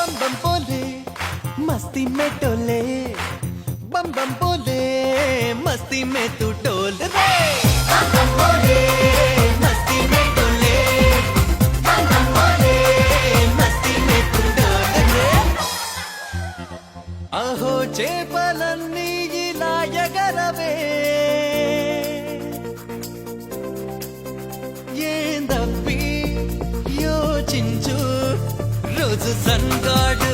बम बम बोले मस्ती में टोले बम बम बोले मस्ती में तू टोल रे बम बम बोले मस्ती में टोले बम बम बोले मस्ती में तू टोल रे अहो చేపలన్నీ ఇలా ఎగరవే ఏందప్పి యోచించు రోజు సన్గాడు